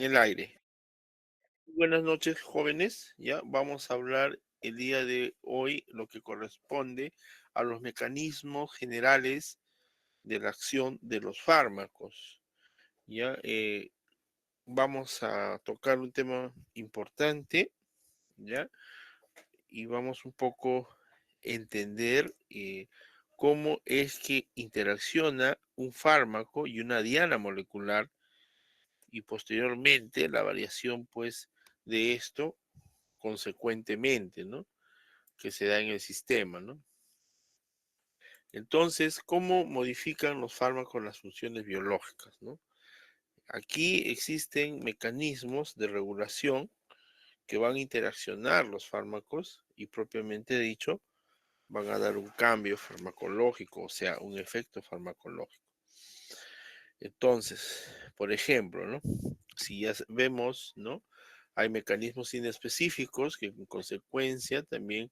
En el aire. Buenas noches, jóvenes. Ya vamos a hablar el día de hoy lo que corresponde a los mecanismos generales de la acción de los fármacos. Ya vamos a tocar un tema importante, ya, y vamos un poco a entender cómo es que interacciona un fármaco y una diana molecular y posteriormente la variación, pues, de esto consecuentemente, ¿no? Que se da en el sistema, ¿no? Entonces, ¿cómo modifican los fármacos las funciones biológicas, ¿no? Aquí existen mecanismos de regulación que van a interaccionar los fármacos y propiamente dicho van a dar un cambio farmacológico, o sea, un efecto farmacológico. Entonces, por ejemplo, ¿no? Si ya vemos, ¿no? Hay mecanismos inespecíficos que en consecuencia también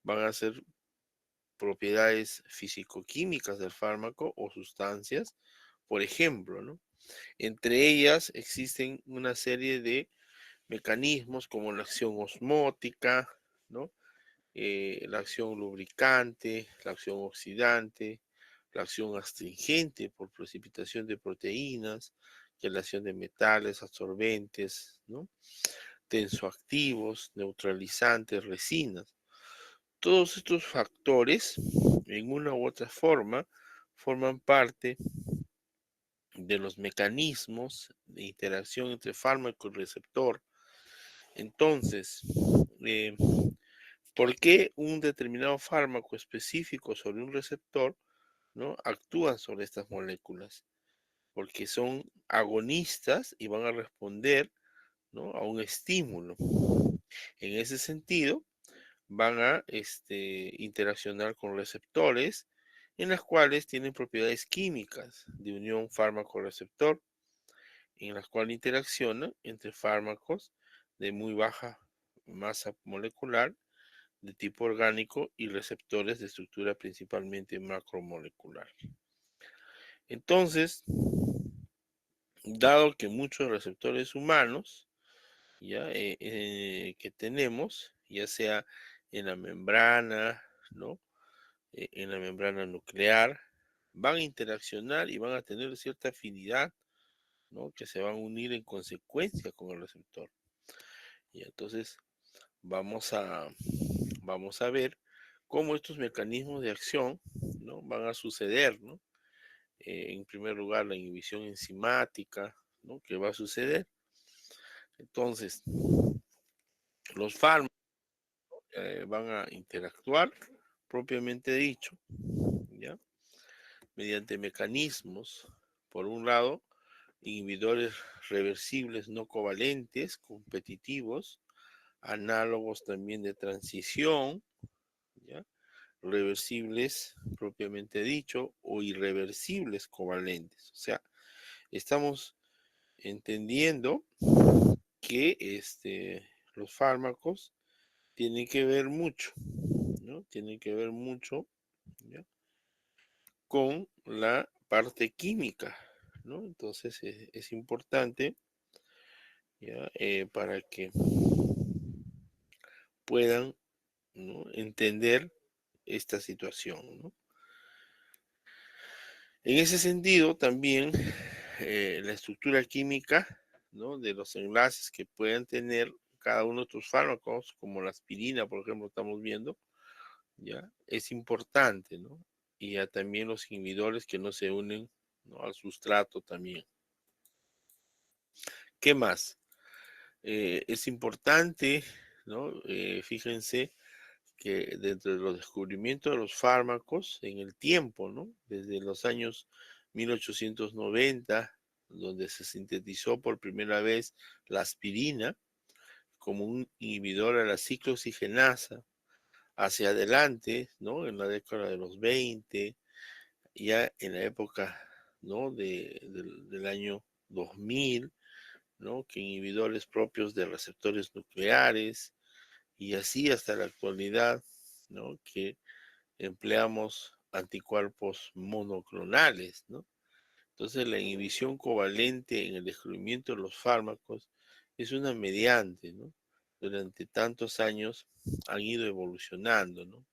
van a ser propiedades físico-químicas del fármaco o sustancias, por ejemplo, ¿no? Entre ellas existen una serie de mecanismos como la acción osmótica, ¿no? La acción lubricante, la acción oxidante, la acción astringente por precipitación de proteínas, relación de metales, absorbentes, ¿no? Tensoactivos, neutralizantes, resinas. Todos estos factores, en una u otra forma, forman parte de los mecanismos de interacción entre fármaco y receptor. Entonces, eh, ¿por qué un determinado fármaco específico sobre un receptor, ¿no? Actúa sobre estas moléculas? Porque son agonistas y van a responder, ¿no? A un estímulo. En ese sentido, van a interaccionar con receptores en las cuales tienen propiedades químicas de unión fármaco-receptor, en las cuales interaccionan entre fármacos de muy baja masa molecular de tipo orgánico y receptores de estructura principalmente macromolecular. Entonces, dado que muchos receptores humanos ya que tenemos, ya sea en la membrana, ¿no? En la membrana nuclear, van a interaccionar y van a tener cierta afinidad, ¿no? Que se van a unir en consecuencia con el receptor. Y entonces vamos a, vamos a ver cómo estos mecanismos de acción, ¿no? Van a suceder, ¿no? En primer lugar, la inhibición enzimática, ¿no? Que va a suceder. Entonces, los fármacos van a interactuar propiamente dicho, ¿ya? Mediante mecanismos, por un lado, inhibidores reversibles no covalentes, competitivos, análogos también de transición, ¿ya? Reversibles propiamente dicho, o irreversibles covalentes. O sea, estamos entendiendo que los fármacos tienen que ver mucho, ¿no? Tienen que ver mucho, ¿ya? Con la parte química, ¿no? Entonces es importante, ¿ya? Para que puedan, ¿no? Entender esta situación, ¿no? En ese sentido, también la estructura química, ¿no? De los enlaces que puedan tener cada uno de estos fármacos, como la aspirina, por ejemplo, estamos viendo, ¿ya? Es importante, ¿no? Y ya también los inhibidores que no se unen, ¿no? Al sustrato también. ¿Qué más? Es importante, ¿no? Fíjense que dentro de los descubrimientos de los fármacos en el tiempo, ¿no? Desde los años 1890, donde se sintetizó por primera vez la aspirina como un inhibidor a la ciclooxigenasa, hacia adelante, ¿no? En la década de los 20, ya en la época, ¿no? Del año 2000, ¿no? Que inhibidores propios de receptores nucleares y así hasta la actualidad, ¿no? Que empleamos anticuerpos monoclonales, ¿no? Entonces, la inhibición covalente en el descubrimiento de los fármacos es una mediante, ¿no? Durante tantos años han ido evolucionando, ¿no?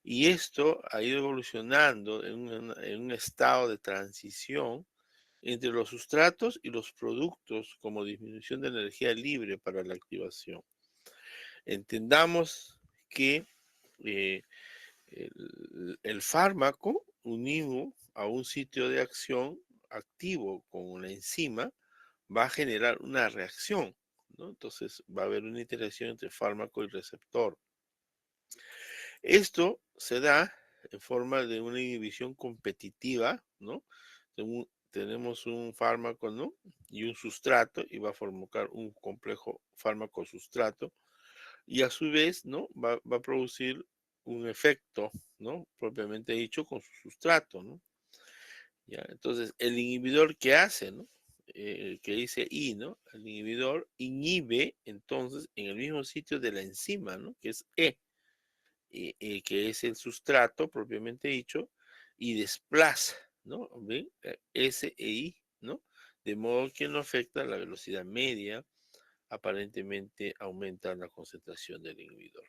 Y esto ha ido evolucionando en un estado de transición entre los sustratos y los productos como disminución de energía libre para la activación. Entendamos que eh, el fármaco unido a un sitio de acción activo con una enzima va a generar una reacción, ¿no? Entonces va a haber una interacción entre fármaco y receptor. Esto se da en forma de una inhibición competitiva, ¿no? Tenemos un fármaco, ¿no? Y un sustrato, y va a formar un complejo fármaco-sustrato, y a su vez, ¿no? Va a producir un efecto, ¿no? Propiamente dicho, con su sustrato, ¿no? ¿Ya? Entonces, el inhibidor, ¿qué hace, no? Que dice I, ¿no? El inhibidor inhibe, entonces, en el mismo sitio de la enzima, ¿no? Que es E, que es el sustrato propiamente dicho, y desplaza, ¿no? ¿Ven? S e I, ¿no? De modo que no afecta la velocidad media, aparentemente aumenta la concentración del inhibidor.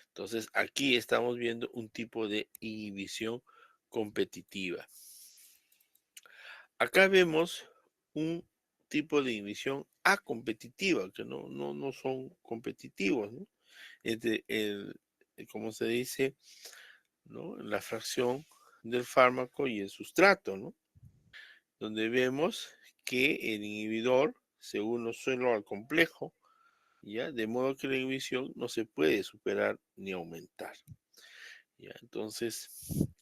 Entonces, aquí estamos viendo un tipo de inhibición competitiva. Acá vemos un tipo de inhibición acompetitiva, que no son competitivos, ¿no? Entre como se dice, ¿no? La fracción del fármaco y el sustrato, ¿no? Donde vemos que el inhibidor se une solo al complejo, ¿ya? De modo que la inhibición no se puede superar ni aumentar, ¿ya? Entonces,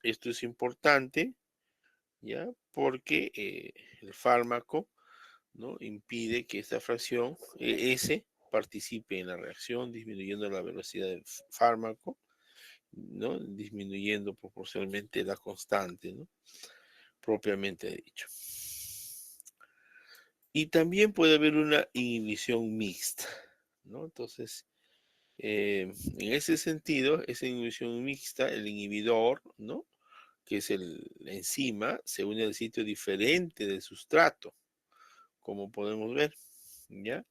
esto es importante, ¿ya? Porque el fármaco, ¿no? Impide que esta fracción S participe en la reacción, disminuyendo la velocidad del fármaco, ¿no? Disminuyendo proporcionalmente la constante, ¿no? Propiamente dicho. Y también puede haber una inhibición mixta, ¿no? Entonces, en ese sentido, esa inhibición mixta, el inhibidor, ¿no? Que es la enzima, se une al sitio diferente del sustrato, como podemos ver, ¿ya?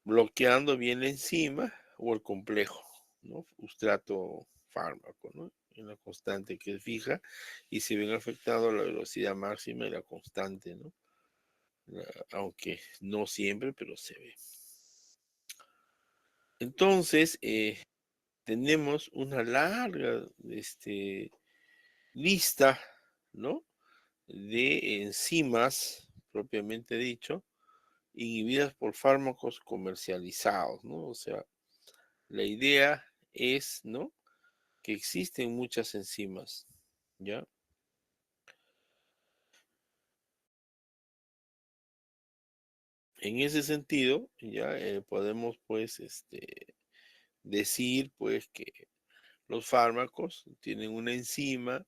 Bloqueando bien la enzima o el complejo, ¿no? Sustrato fármaco, ¿no? En la constante que es fija, y se ven afectados la velocidad máxima y la constante, ¿no? Aunque no siempre, pero se ve. Entonces, tenemos una larga lista, ¿no? De enzimas, propiamente dicho, inhibidas por fármacos comercializados, ¿no? O sea, la idea es, ¿no? Que existen muchas enzimas, ¿ya? En ese sentido, ya podemos, pues, decir, pues, que los fármacos tienen una enzima,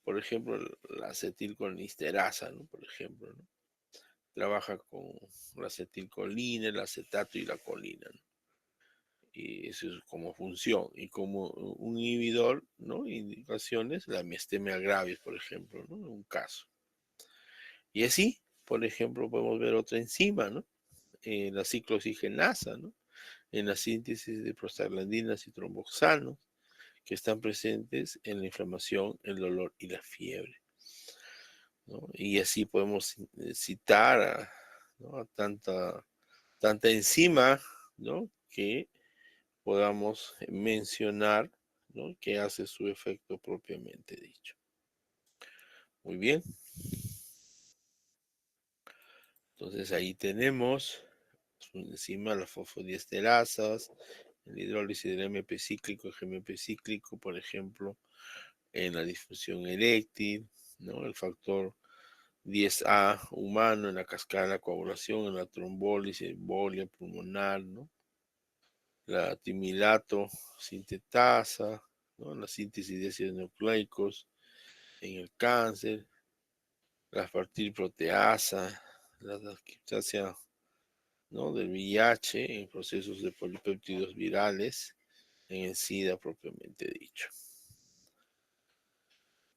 por ejemplo, la acetilcolinesterasa, ¿no? Por ejemplo, ¿no? Trabaja con la acetilcolina, el acetato y la colina, ¿no? Y eso es como función. Y como un inhibidor, ¿no? Indicaciones, la miastemia gravis, por ejemplo, ¿no? En un caso. Y así, por ejemplo, podemos ver otra enzima, ¿no? La ciclooxigenasa, ¿no? En la síntesis de prostaglandinas y tromboxanos, que están presentes en la inflamación, el dolor y la fiebre, ¿no? Y así podemos citar ¿no? a tanta enzima, ¿no? Que podamos mencionar, ¿no? Que hace su efecto propiamente dicho. Muy bien. Entonces ahí tenemos encima las fosfodiesterasas, el hidrólisis del MP cíclico, el GMP cíclico, por ejemplo, en la disfunción eréctil, ¿no? El factor 10A humano en la cascada de la coagulación, en la trombólisis, embolia pulmonar, ¿no? La timilato sintetasa, ¿no? La síntesis de ácidos nucleicos en el cáncer, la aspartil-proteasa, la transcriptasa, ¿no? Del VIH en procesos de polipéptidos virales en el SIDA propiamente dicho.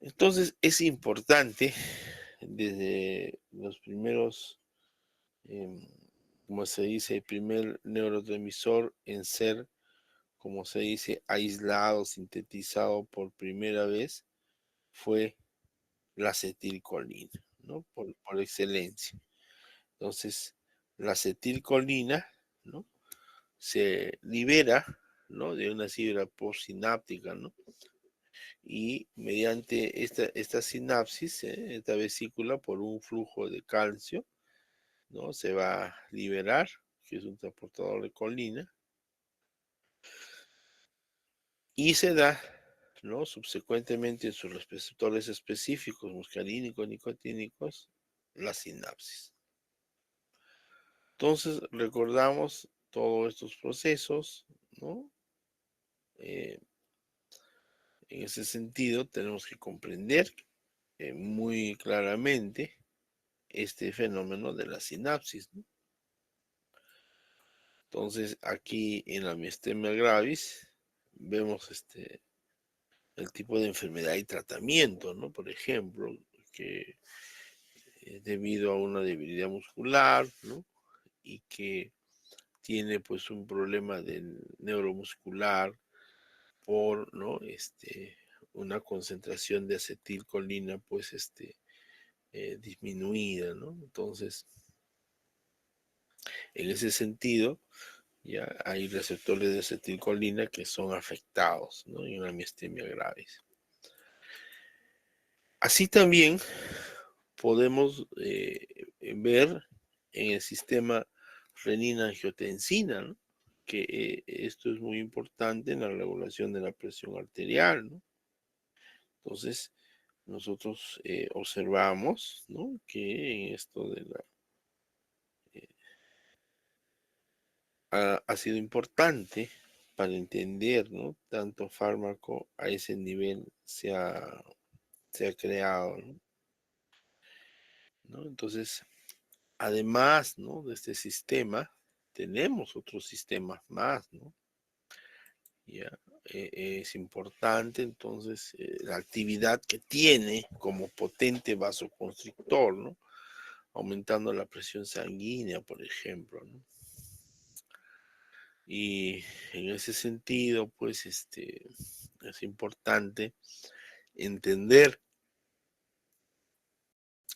Entonces es importante, desde los primeros, como se dice, el primer neurotransmisor en ser, como se dice, aislado, sintetizado por primera vez, fue la acetilcolina, ¿no? Por excelencia. Entonces, la acetilcolina, ¿no? Se libera, ¿no? De una fibra postsináptica, ¿no? Y mediante esta sinapsis, esta vesícula, por un flujo de calcio, ¿no? Se va a liberar, que es un transportador de colina, y se da, ¿no? Subsecuentemente en sus receptores específicos, muscarínicos, nicotínicos, la sinapsis. Entonces, recordamos todos estos procesos, ¿no? Eh, en ese sentido, tenemos que comprender muy claramente este fenómeno de la sinapsis, ¿no? Entonces, aquí en la miastenia gravis vemos el tipo de enfermedad y tratamiento, ¿no? Por ejemplo, que debido a una debilidad muscular, ¿no? Y que tiene pues un problema del neuromuscular por, ¿no? Una concentración de acetilcolina pues disminuida, ¿no? Entonces, en ese sentido, ya hay receptores de acetilcolina que son afectados, ¿no? En una miastenia gravis. Así también podemos ver en el sistema renina-angiotensina, ¿no? Que esto es muy importante en la regulación de la presión arterial, ¿no? Entonces, nosotros observamos, ¿no? Que en esto de la ha sido importante para entender, ¿no? Tanto fármaco a ese nivel se ha creado, ¿no? ¿No? Entonces, además, ¿no? De este sistema, tenemos otros sistemas más, ¿no? Ya, es importante entonces la actividad que tiene como potente vasoconstrictor, ¿no? Aumentando la presión sanguínea, por ejemplo, ¿no? Y en ese sentido, pues, es importante entender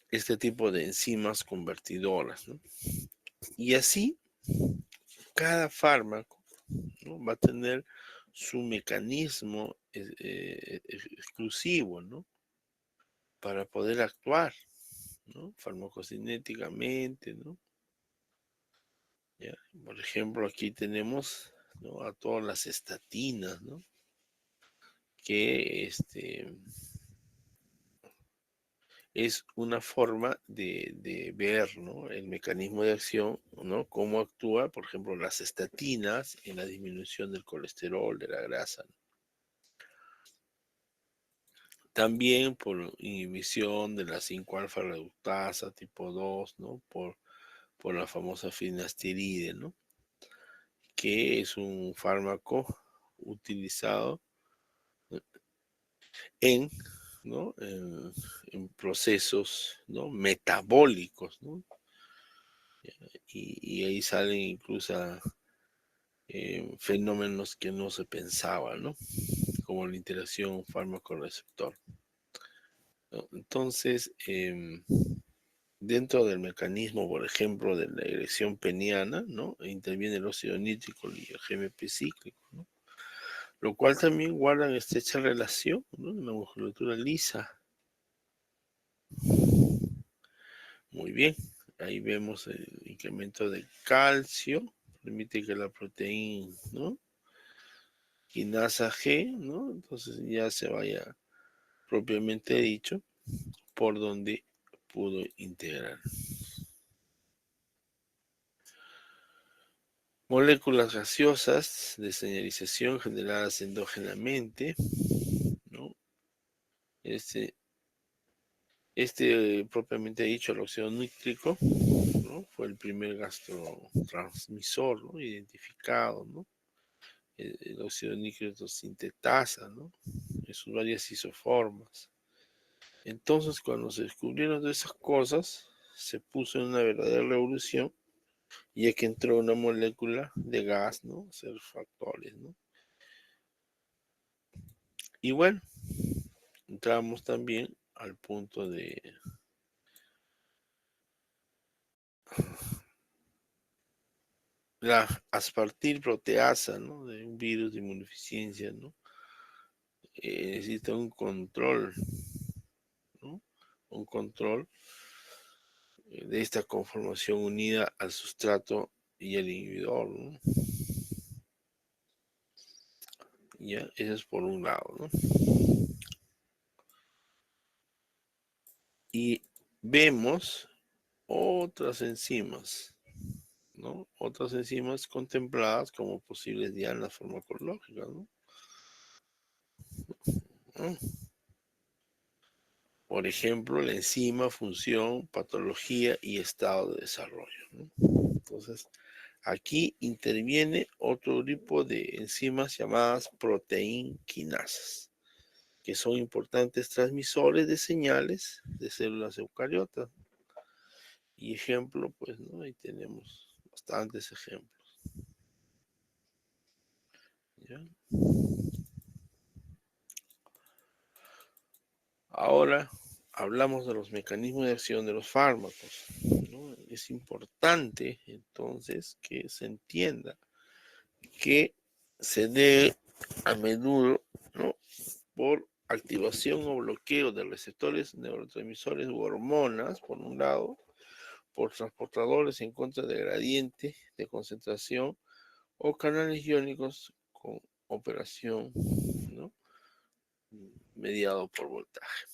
este tipo de enzimas convertidoras, ¿no? Y así, cada fármaco, ¿no? Va a tener su mecanismo exclusivo, ¿no? Para poder actuar, ¿no? Farmacocinéticamente, ¿no? ¿Ya? Por ejemplo, aquí tenemos, ¿no? A todas las estatinas, ¿no? Que es una forma de ver, ¿no? El mecanismo de acción, ¿no? Cómo actúa, por ejemplo, las estatinas en la disminución del colesterol, de la grasa, ¿no? También por inhibición de la 5-alfa reductasa tipo 2, ¿no? Por la famosa finasteride, ¿no? Que es un fármaco utilizado en, ¿no? En procesos, ¿no? Metabólicos, ¿no? Y ahí salen incluso fenómenos que no se pensaban, ¿no? Como la interacción fármaco-receptor, ¿no? Entonces, dentro del mecanismo, por ejemplo, de la erección peniana, ¿no? Interviene el óxido nítrico y el GMP cíclico, ¿no? Lo cual también guardan estrecha relación, ¿no? En la musculatura lisa. Muy bien, ahí vemos el incremento de calcio, permite que la proteína, ¿no? Quinasa G, ¿no? Entonces ya se vaya propiamente dicho por donde pudo integrar. Moléculas gaseosas de señalización generadas endógenamente, ¿no? Este, propiamente dicho, el óxido nítrico, ¿no? Fue el primer gastrotransmisor, ¿no? Identificado, ¿no? El óxido nítrico sintetasa, ¿no? En sus varias isoformas. Entonces, cuando se descubrieron de esas cosas, se puso en una verdadera revolución, ya que entró una molécula de gas, ¿no? Ser factores, ¿no? Y bueno, entramos también al punto de la aspartil proteasa, ¿no? De un virus de inmunodeficiencia, ¿no? Necesita un control, ¿no? Un control de esta conformación unida al sustrato y al inhibidor, ¿no? Ya, eso es por un lado, ¿no? Y vemos otras enzimas, ¿no? Otras enzimas contempladas como posibles dianas farmacológicas, ¿no? Por ejemplo, la enzima, función, patología y estado de desarrollo, ¿no? Entonces, aquí interviene otro tipo de enzimas llamadas proteinquinasas, que son importantes transmisores de señales de células eucariotas. Y ejemplo, pues, ¿no? Ahí tenemos bastantes ejemplos. ¿Ya? Ahora hablamos de los mecanismos de acción de los fármacos, ¿no? Es importante entonces que se entienda que se dé a menudo, ¿no? Por activación o bloqueo de receptores, neurotransmisores u hormonas, por un lado, por transportadores en contra del gradiente de concentración o canales iónicos con operación, ¿no? Mediado por voltaje.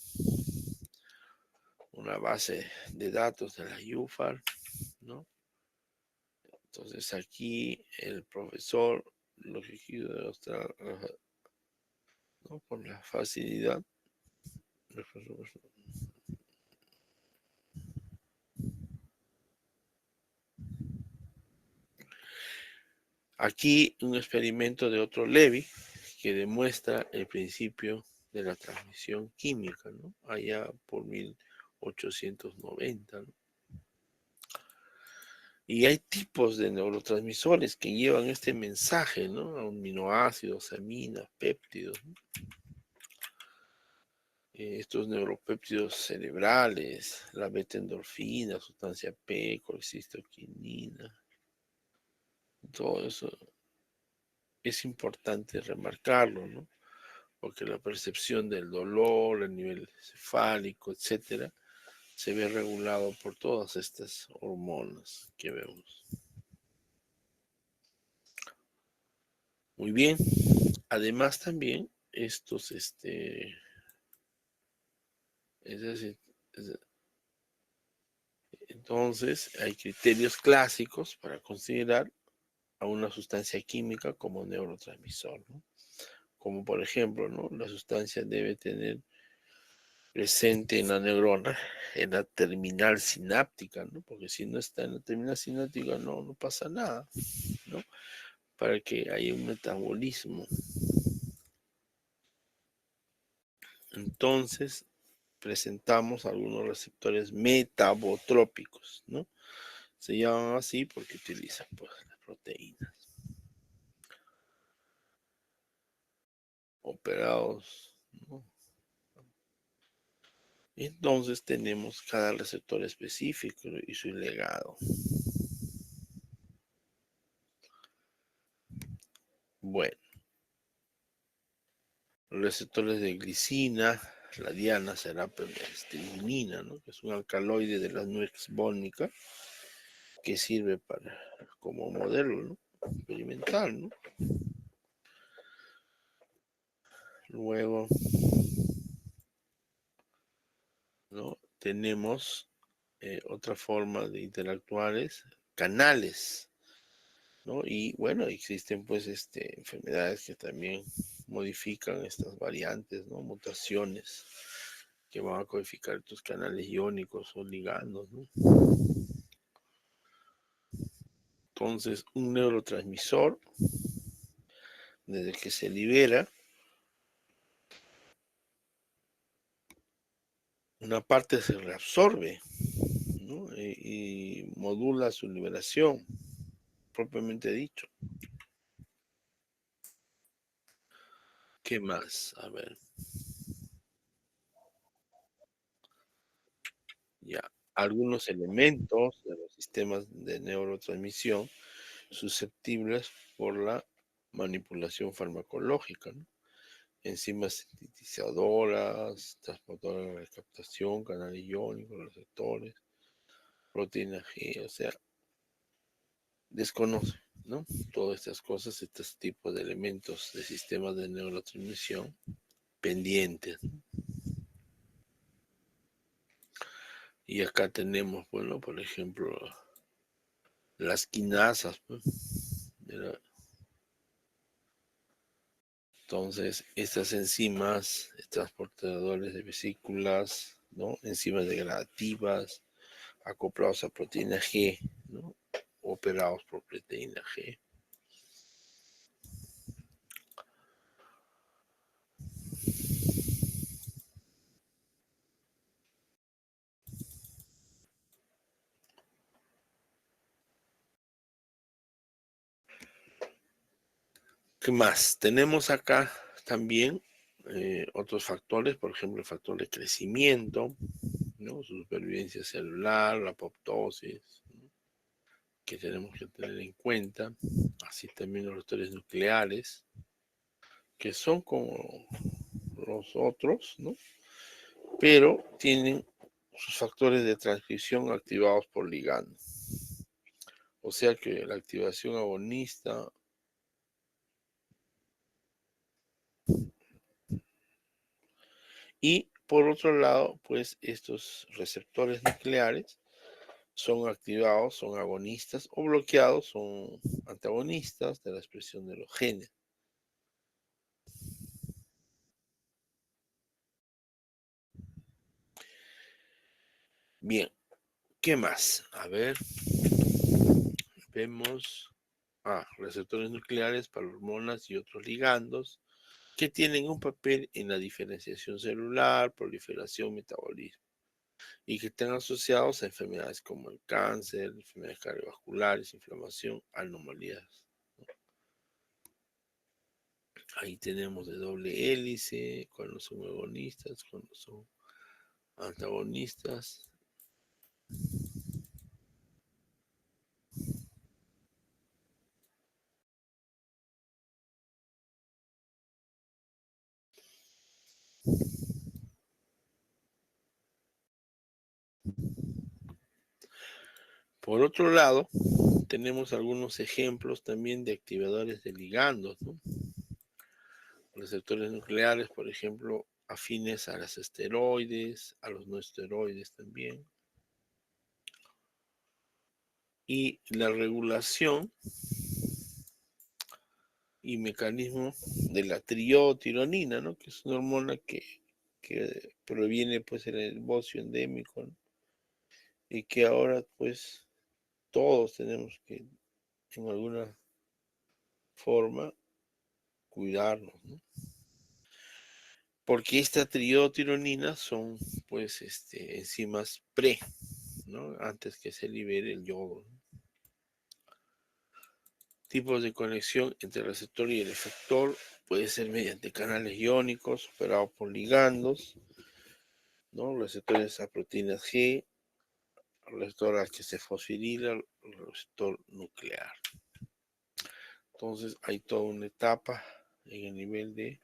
Una base de datos de la UFAR, ¿no? Entonces aquí el profesor lo que quiso demostrar, ¿no? Por la facilidad. Aquí un experimento de otro Levy que demuestra el principio de la transmisión química, ¿no? Allá por 1890, ¿no? Y hay tipos de neurotransmisores que llevan este mensaje, ¿no? Aminoácidos, aminas, péptidos, ¿no? Estos neuropéptidos cerebrales, la beta-endorfina, sustancia P, colecistoquinina, todo eso es importante remarcarlo, ¿no? Porque la percepción del dolor, el nivel cefálico, etcétera, se ve regulado por todas estas hormonas que vemos. Muy bien. Además también estos, es decir, entonces hay criterios clásicos para considerar a una sustancia química como neurotransmisor, ¿no? Como por ejemplo, ¿no? La sustancia debe tener presente en la neurona, en la terminal sináptica, ¿no? Porque si no está en la terminal sináptica no pasa nada, ¿no? Para que haya un metabolismo. Entonces, presentamos algunos receptores metabotrópicos, ¿no? Se llaman así porque utilizan pues las proteínas. Operados, ¿no? Entonces tenemos cada receptor específico y su legado. Bueno, los receptores de glicina, la diana será estrinina, ¿no? Que es un alcaloide de la nuez bónica que sirve para como modelo, ¿no? Experimental, ¿no? Luego, ¿no? Tenemos otra forma de interactuales, canales, ¿no? Y bueno, existen pues enfermedades que también modifican estas variantes, ¿no? Mutaciones que van a codificar estos canales iónicos o ligandos, ¿no? Entonces, un neurotransmisor, desde que se libera, una parte se reabsorbe, ¿no? Y modula su liberación, propiamente dicho. ¿Qué más? A ver, ya. Algunos elementos de los sistemas de neurotransmisión susceptibles por la manipulación farmacológica, ¿no? Enzimas sintetizadoras, transportadoras de captación, canales iónicos, receptores, proteína G, o sea, desconoce, ¿no? Todas estas cosas, estos tipos de elementos de sistemas de neurotransmisión pendientes. Y acá tenemos, bueno, por ejemplo, las quinasas, pues, entonces, estas enzimas, transportadores de vesículas, ¿no? Enzimas degradativas, acoplados a proteína G, ¿no? Operados por proteína G. ¿Qué más? Tenemos acá también otros factores, por ejemplo, el factor de crecimiento, ¿no? Su supervivencia celular, la apoptosis, ¿no? Que tenemos que tener en cuenta, así también los factores nucleares, que son como los otros, ¿no? Pero tienen sus factores de transcripción activados por ligando. O sea que la activación agonista y por otro lado, pues estos receptores nucleares son activados, son agonistas o bloqueados, son antagonistas de la expresión de los genes. Bien, ¿qué más? A ver, vemos receptores nucleares para hormonas y otros ligandos que tienen un papel en la diferenciación celular, proliferación, metabolismo, y que están asociados a enfermedades como el cáncer, enfermedades cardiovasculares, inflamación, anomalías. Ahí tenemos de doble hélice, cuando son agonistas, cuando son antagonistas. Por otro lado, tenemos algunos ejemplos también de activadores de ligandos, ¿no? Receptores nucleares, por ejemplo, afines a los esteroides, a los no esteroides también. Y la regulación y mecanismo de la triotironina, ¿no? Que es una hormona que proviene pues el bocio endémico, ¿no? Y que ahora pues todos tenemos que en alguna forma cuidarnos, ¿no? Porque esta triotironina son pues enzimas pre, ¿no? Antes que se libere el yodo, ¿no? Tipos de conexión entre el receptor y el efector puede ser mediante canales iónicos operados por ligandos, ¿no? Receptores a proteínas G, receptor HC fosfirila, receptor nuclear. Entonces hay toda una etapa en el nivel de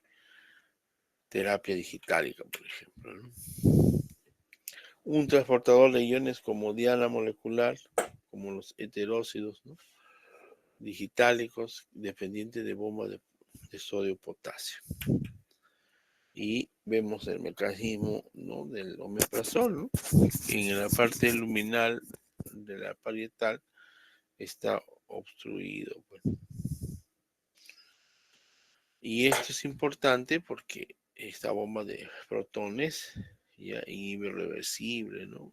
terapia digitálica, por ejemplo, ¿no? Un transportador de iones como diana molecular, como los heterócidos, ¿no? Digitálicos, dependiente de bomba de sodio-potasio. Y vemos el mecanismo, ¿no? Del omeprazol, ¿no? En la parte luminal de la parietal está obstruido, pues. Y esto es importante porque esta bomba de protones ya irreversible, ¿no?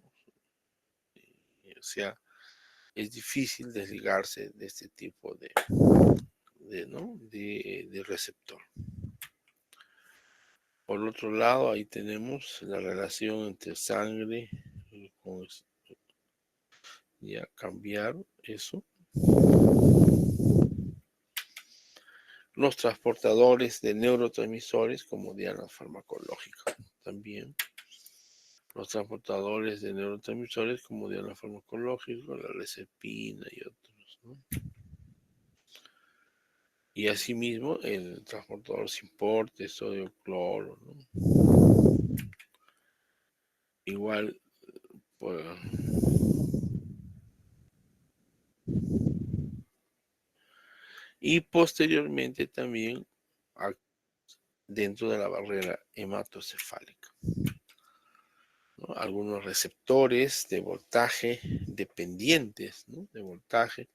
O sea, es difícil desligarse de este tipo ¿no? de receptor. Por otro lado, ahí tenemos la relación entre sangre, con, ya cambiar eso. Los transportadores de neurotransmisores como diana farmacológica también. Los transportadores de neurotransmisores como diana farmacológica, la recepina y otros, ¿no? Y asimismo el transportador sin porte, sodio cloro, ¿no? Igual, pues, y posteriormente también dentro de la barrera hematocefálica, ¿no? Algunos receptores de voltaje dependientes, ¿no? De voltaje.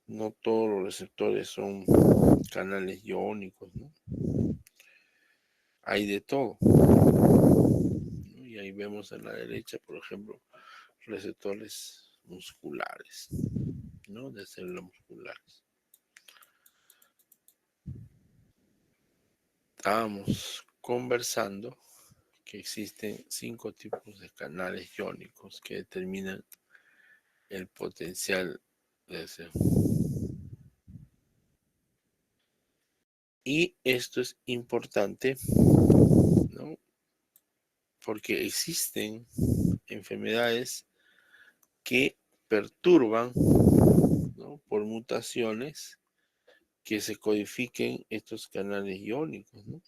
No todos los receptores son canales iónicos, ¿no? Hay de todo, ¿no? Y ahí vemos en la derecha, por ejemplo, receptores musculares, ¿no? De células musculares. Estábamos conversando que existen 5 tipos de canales iónicos que determinan el potencial de ese. Y esto es importante, ¿no? Porque existen enfermedades que perturban, ¿no? Por mutaciones que se codifiquen estos canales iónicos, ¿no?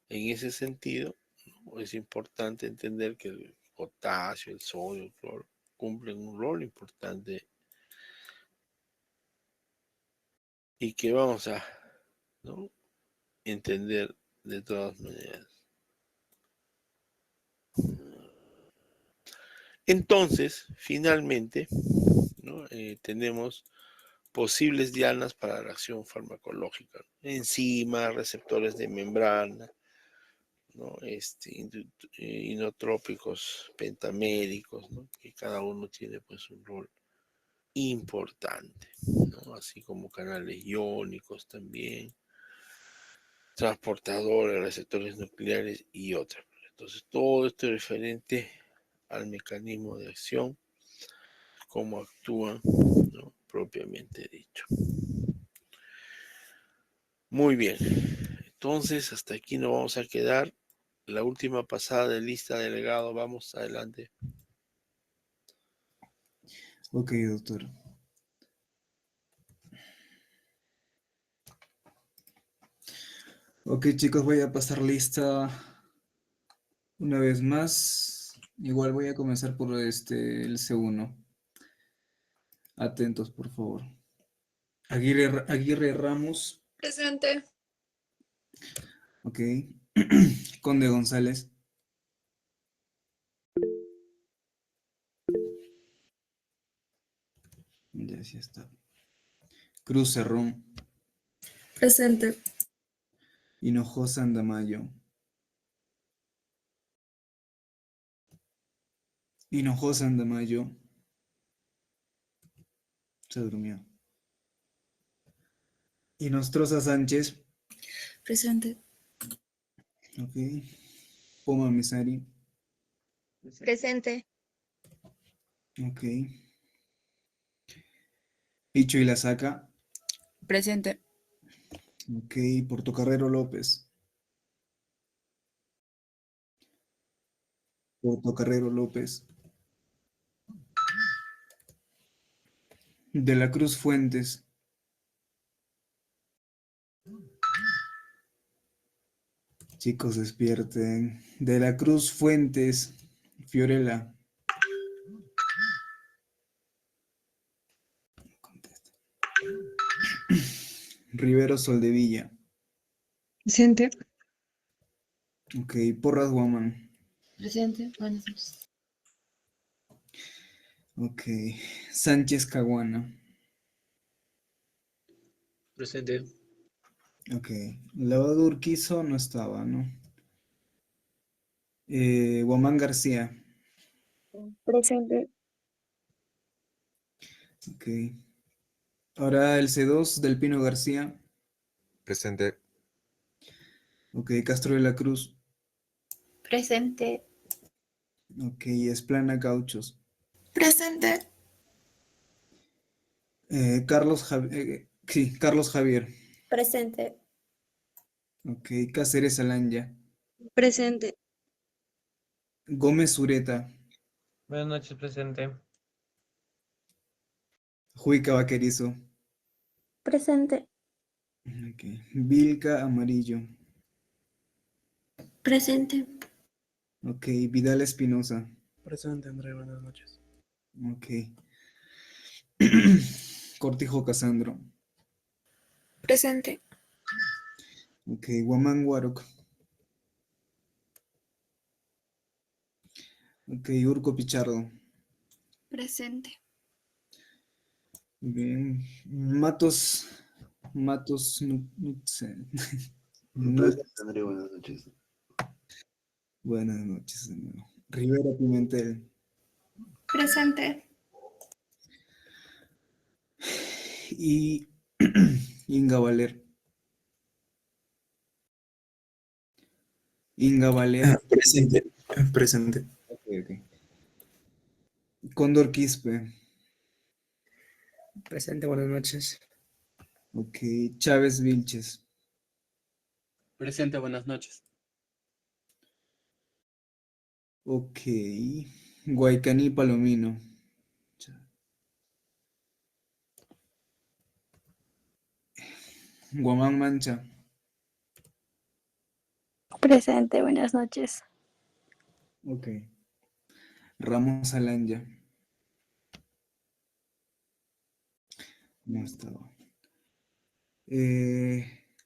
En ese sentido, ¿no? Es importante entender que el potasio, el sodio, el cloro cumplen un rol importante y que vamos a, ¿no? Entender de todas maneras. Entonces, finalmente, ¿no? Tenemos posibles dianas para la acción farmacológica. Enzimas, receptores de membrana, ¿no? Inotrópicos pentaméricos, ¿no? Que cada uno tiene pues un rol importante, ¿no? Así como canales iónicos también, transportadores, receptores nucleares y otras. Entonces, todo esto es referente al mecanismo de acción, cómo actúan, ¿no? Propiamente dicho. Muy bien, entonces hasta aquí nos vamos a quedar. La última pasada de lista de legado, vamos adelante. Ok, doctor. Ok, chicos, voy a pasar lista una vez más. Igual voy a comenzar por el C1. Atentos, por favor. Aguirre Ramos. Presente. Ok. Conde González. Ya sí está. Cruz Cerrón. Presente. Hinojosa Andamayo. Hinojosa Andamayo. Se durmió. Inostroza Sánchez. Presente. Ok. Poma Mesari. Presente. Ok. Picho y la Saca. Presente. Ok. Portocarrero López. Portocarrero López. De la Cruz Fuentes. Chicos, despierten. De la Cruz Fuentes. Fiorella. Contesta. Rivero Soldevilla. Presente. Ok. Porras Guaman. Presente. Buenas noches. Ok. Sánchez Caguana. Presente. Ok. Lavado Urquizo no estaba, ¿no? Guamán García. Presente. Ok. Ahora el C2 del Pino García. Presente. Ok, Castro de la Cruz. Presente. Ok, Esplana Gauchos. Presente. Carlos Javier. Presente. Ok, Cáceres Alanya. Presente. Gómez Ureta. Buenas noches, presente. Juica Vaquerizo. Presente. Ok, Vilca Amarillo. Presente. Ok, Vidal Espinosa. Presente, André, buenas noches. Ok. Cortijo Casandro. Presente. Ok, Guamán Guaroc. Ok, Urco Pichardo. Presente. Bien. Matos Nutze. Presente, André, buenas noches. Buenas noches de nuevo. Rivera Pimentel. Presente. Y Inga Valer. Inga Valer. Presente. Presente. Ok, ok. Cóndor Quispe. Presente, buenas noches. Ok, Chávez Vilches. Presente, buenas noches. Ok, Guaycaní Palomino. Guamán Mancha. Presente, buenas noches. Ok. Ramos Alanya. No estaba.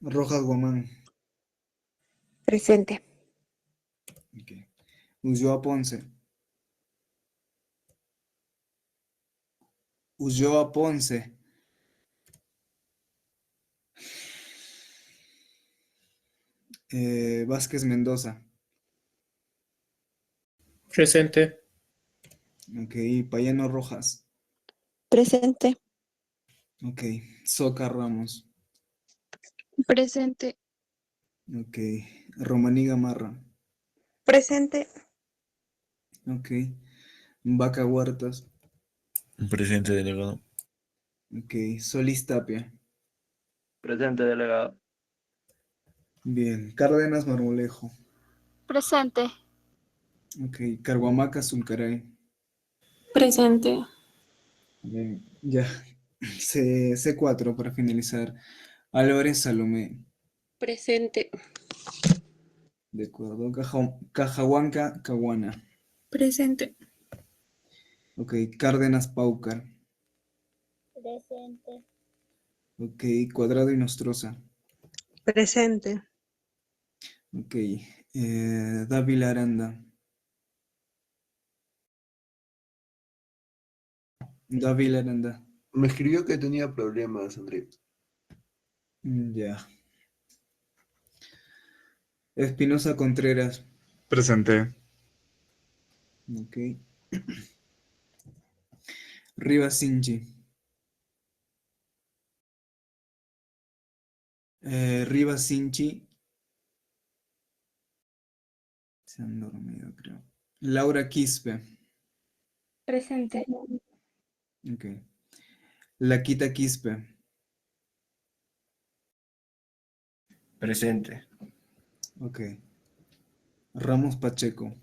Rojas Guamán. Presente. Ok. Ulloa Ponce. Ulloa Ponce. Vázquez Mendoza. Presente. Ok. Payano Rojas. Presente. Ok. Soca Ramos. Presente. Ok. Romaní Gamarra. Presente. Ok. Vaca Huertas. Presente, delegado. Ok. Solís Tapia. Presente, delegado. Bien. Cárdenas Marmolejo. Presente. Ok. Carhuamaca Zulcaray. Presente. Bien. Ya. C4 para finalizar. Álvarez Salomé. Presente. De acuerdo. Cajahuanca Caguana. Presente. Ok. Cárdenas Paucar. Presente. Ok. Cuadrado y Nostroza. Presente. Ok. Dávila Aranda. Dávila Aranda. Me escribió que tenía problemas, André. Ya. Espinosa Contreras. Presente. Ok. Rivas Sinchi. Rivas Sinchi. Se han dormido, creo. Laura Quispe. Presente. Ok. Laquita Quispe. Presente. Ok. Ramos Pacheco.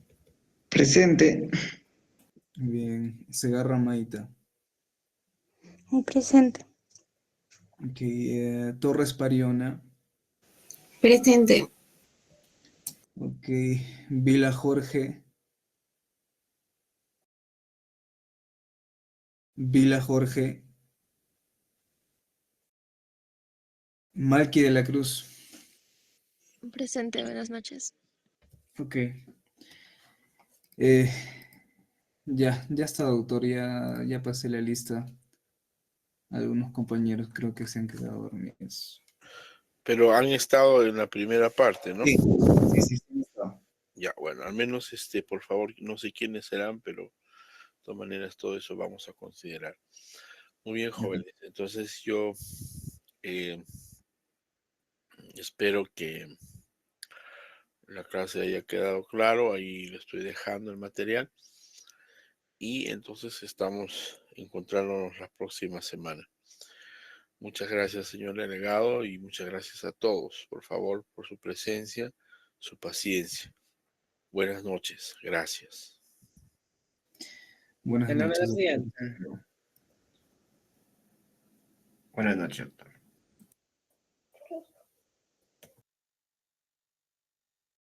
Presente. Bien. Segarra Maita. Presente. Ok. Torres Pariona. Presente. Ok. Vila Jorge. Vila Jorge. Malqui de la Cruz. Presente, buenas noches. Ok. Eh, ya está, doctor. Ya pasé la lista. Algunos compañeros creo que se han quedado dormidos. Pero han estado en la primera parte, ¿no? Sí, sí, está. Ya, bueno, al menos por favor, no sé quiénes serán, pero de todas maneras todo eso vamos a considerar. Muy bien, jóvenes. Entonces yo espero que la clase haya quedado claro. Ahí le estoy dejando el material. Y entonces estamos encontrándonos la próxima semana. Muchas gracias, señor delegado, y muchas gracias a todos, por favor, por su presencia, su paciencia. Buenas noches. Gracias. Buenas De nada, noches. siguiente. Buenas noches, doctor.